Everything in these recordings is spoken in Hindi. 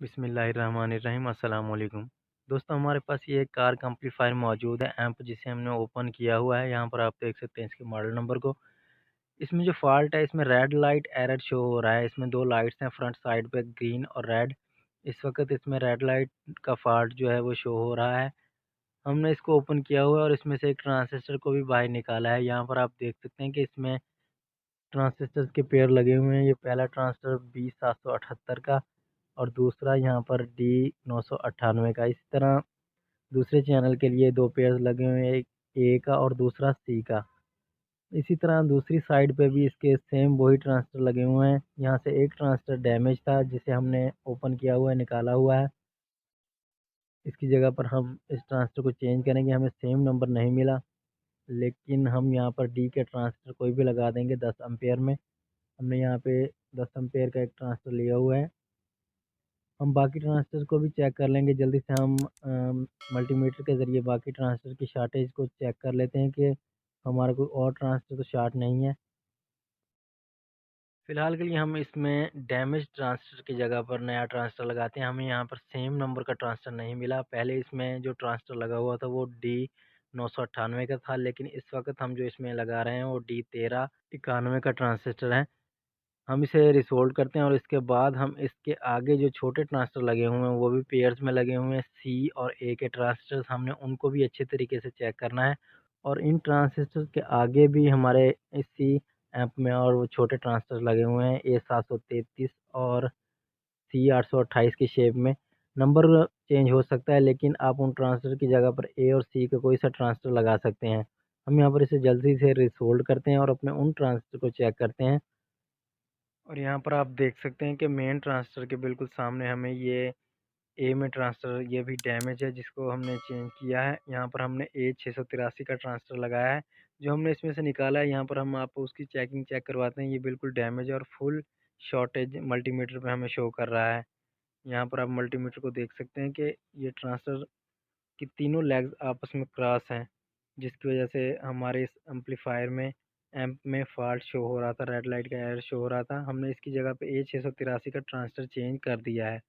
बिस्मिल्लाहिर्रहमानिर्रहीम अस्सलाम वालेकुम। दोस्तों हमारे पास ये एक कार का एम्पलीफायर मौजूद है एम्प जिसे हमने ओपन किया हुआ है। यहाँ पर आप देख सकते हैं इसके मॉडल नंबर को। इसमें जो फ़ॉल्ट है इसमें रेड लाइट एरर शो हो रहा है। इसमें 2 लाइट्स हैं फ्रंट साइड पे ग्रीन और रेड। इस वक़्त इसमें रेड लाइट का फ़ॉल्ट जो है वो शो हो रहा है। हमने इसको ओपन किया हुआ है और इसमें से एक ट्रांजिस्टर को भी बाहर निकाला है। यहाँ पर आप देख सकते हैं कि इसमें ट्रांजिस्टर्स के पेयर लगे हुए हैं। ये पहला ट्रांजिस्टर B778 का और दूसरा यहाँ पर D998 का। इसी तरह दूसरे चैनल के लिए 2 पेयर्स लगे हुए हैं, एक ए का और दूसरा सी का। इसी तरह दूसरी साइड पे भी इसके सेम वही ट्रांजिस्टर लगे हुए हैं। यहाँ से एक ट्रांजिस्टर डैमेज था जिसे हमने ओपन किया हुआ है, निकाला हुआ है। इसकी जगह पर हम इस ट्रांजिस्टर को चेंज करेंगे, हमें सेम नंबर नहीं मिला, लेकिन हम यहाँ पर डी के ट्रांजिस्टर कोई भी लगा देंगे 10 एम्पेयर में। हमने यहाँ पे 10 एम्पेयर का एक ट्रांजिस्टर लिया हुआ है। हम बाकी ट्रांजिस्टर को भी चेक कर लेंगे। जल्दी से हम मल्टीमीटर के ज़रिए बाकी ट्रांजिस्टर की शॉर्टेज को चेक कर लेते हैं कि हमारा कोई और ट्रांजिस्टर तो शॉर्ट नहीं है। फ़िलहाल के लिए हम इसमें डैमेज ट्रांजिस्टर की जगह पर नया ट्रांजिस्टर लगाते हैं। हमें यहाँ पर सेम नंबर का ट्रांजिस्टर नहीं मिला। पहले इसमें जो ट्रांजिस्टर लगा हुआ था वो D998 का था, लेकिन इस वक़्त हम जो इसमें लगा रहे हैं वो D1391 का ट्रांजिस्टर है। हम इसे रिसोल्ड करते हैं और इसके बाद हम इसके आगे जो छोटे ट्रांजिस्टर लगे हुए हैं वो भी पेयर्स में लगे हुए हैं, सी और ए के ट्रांजिस्टर्स। हमने उनको भी अच्छे तरीके से चेक करना है और इन ट्रांजिस्टर्स के आगे भी हमारे इस सी एम्प में और वो छोटे ट्रांजिस्टर लगे हुए हैं A733 और C828 की शेप में। नंबर चेंज हो सकता है, लेकिन आप उन ट्रांजिस्टर की जगह पर ए और सी का कोई सा ट्रांजिस्टर लगा सकते हैं। हम यहाँ पर इसे जल्दी से रिसोल्ड करते हैं और अपने उन ट्रांजिस्टर को चेक करते हैं। और यहाँ पर आप देख सकते हैं कि मेन ट्रांजिस्टर के बिल्कुल सामने हमें ये ए में ट्रांजिस्टर ये भी डैमेज है जिसको हमने चेंज किया है। यहाँ पर हमने A683 का ट्रांजिस्टर लगाया है। जो हमने इसमें से निकाला है यहाँ पर हम आपको उसकी चेक करवाते हैं। ये बिल्कुल डैमेज है और फुल शॉर्टेज मल्टीमीटर पे हमें शो कर रहा है। यहाँ पर आप मल्टीमीटर को देख सकते हैं कि ये ट्रांजिस्टर की तीनों लेग्स आपस में क्रॉस हैं, जिसकी वजह से हमारे इस एम्पलीफायर में एम्प में फ़ॉल्ट शो हो रहा था, रेड लाइट का एरर शो हो रहा था। हमने इसकी जगह पे A683 का ट्रांजिस्टर चेंज कर दिया है।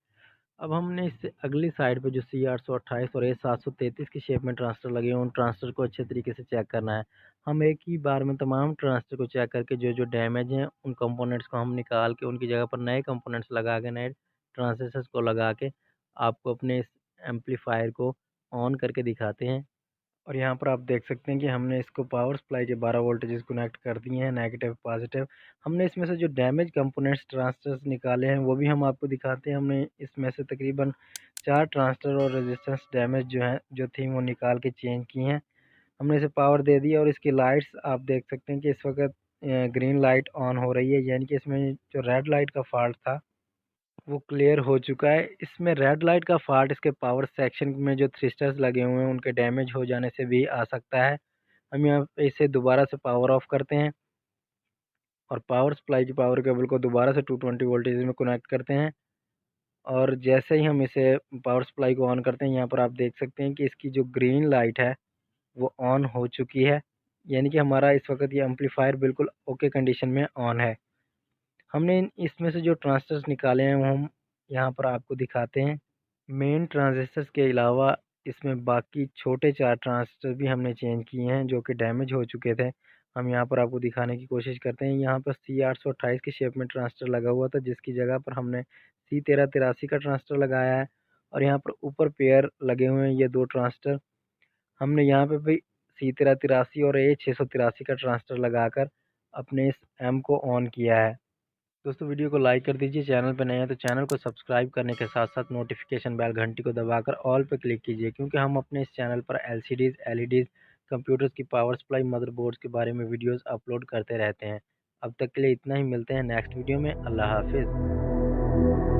अब हमने इससे अगली साइड पे जो C828 और A733 की शेप में ट्रांजिस्टर लगे हैं, उन ट्रांजिस्टर को अच्छे तरीके से चेक करना है। हम एक ही बार में तमाम ट्रांजिस्टर को चेक करके जो डैमेज हैं, उन कंपोनेंट्स को हम निकाल के उनकी जगह पर नए कंपोनेंट्स लगा के, नए ट्रांजिस्टर्स को लगा के आपको अपने इस एम्पलीफायर को ऑन करके दिखाते हैं। और यहाँ पर आप देख सकते हैं कि हमने इसको पावर सप्लाई के 12 वोल्टेजेस कनेक्ट कर दिए हैं, नेगेटिव पॉजिटिव। हमने इसमें से जो डैमेज कंपोनेंट्स ट्रांजिस्टर्स निकाले हैं वो भी हम आपको दिखाते हैं। हमने इसमें से तकरीबन 4 ट्रांजिस्टर और रेजिस्टेंस डैमेज जो थी वो निकाल के चेंज की हैं। हमने इसे पावर दे दी और इसकी लाइट्स आप देख सकते हैं कि इस वक्त ग्रीन लाइट ऑन हो रही है, यानी कि इसमें जो रेड लाइट का फॉल्ट था वो क्लियर हो चुका है। इसमें रेड लाइट का फॉल्ट इसके पावर सेक्शन में जो थ्रिस्टर्स लगे हुए हैं उनके डैमेज हो जाने से भी आ सकता है। हम यहाँ पे इसे दोबारा से पावर ऑफ करते हैं और पावर सप्लाई की पावर केबल को दोबारा से 220 वोल्टेज में कनेक्ट करते हैं। और जैसे ही हम इसे पावर सप्लाई को ऑन करते हैं, यहाँ पर आप देख सकते हैं कि इसकी जो ग्रीन लाइट है वो ऑन हो चुकी है, यानी कि हमारा इस वक्त ये एम्पलीफायर बिल्कुल ओके कंडीशन में ऑन है। हमने इसमें से जो ट्रांजिस्टर्स निकाले हैं वो हम यहाँ पर आपको दिखाते हैं। मेन ट्रांजिस्टर्स के अलावा इसमें बाकी छोटे 4 ट्रांजिस्टर भी हमने चेंज किए हैं जो कि डैमेज हो चुके थे। हम यहाँ पर आपको दिखाने की कोशिश करते हैं। यहाँ पर C828 की शेप में ट्रांजिस्टर लगा हुआ था, जिसकी जगह पर हमने C1383 का ट्रांजिस्टर लगाया है और यहाँ पर ऊपर पेयर लगे हुए हैं ये 2 ट्रांजिस्टर। हमने यहाँ पे भी C1383 और A683 का ट्रांजिस्टर लगाकर अपने इस एम को ऑन किया है। दोस्तों वीडियो को लाइक कर दीजिए, चैनल पर नए हैं तो चैनल को सब्सक्राइब करने के साथ साथ नोटिफिकेशन बेल घंटी को दबाकर ऑल पर क्लिक कीजिए, क्योंकि हम अपने इस चैनल पर एलसीडीज़, एलईडीज़, कंप्यूटर्स की पावर सप्लाई, मदरबोर्ड्स के बारे में वीडियोस अपलोड करते रहते हैं। अब तक के लिए इतना ही, मिलते हैं नेक्स्ट वीडियो में। अल्लाह हाफिज़।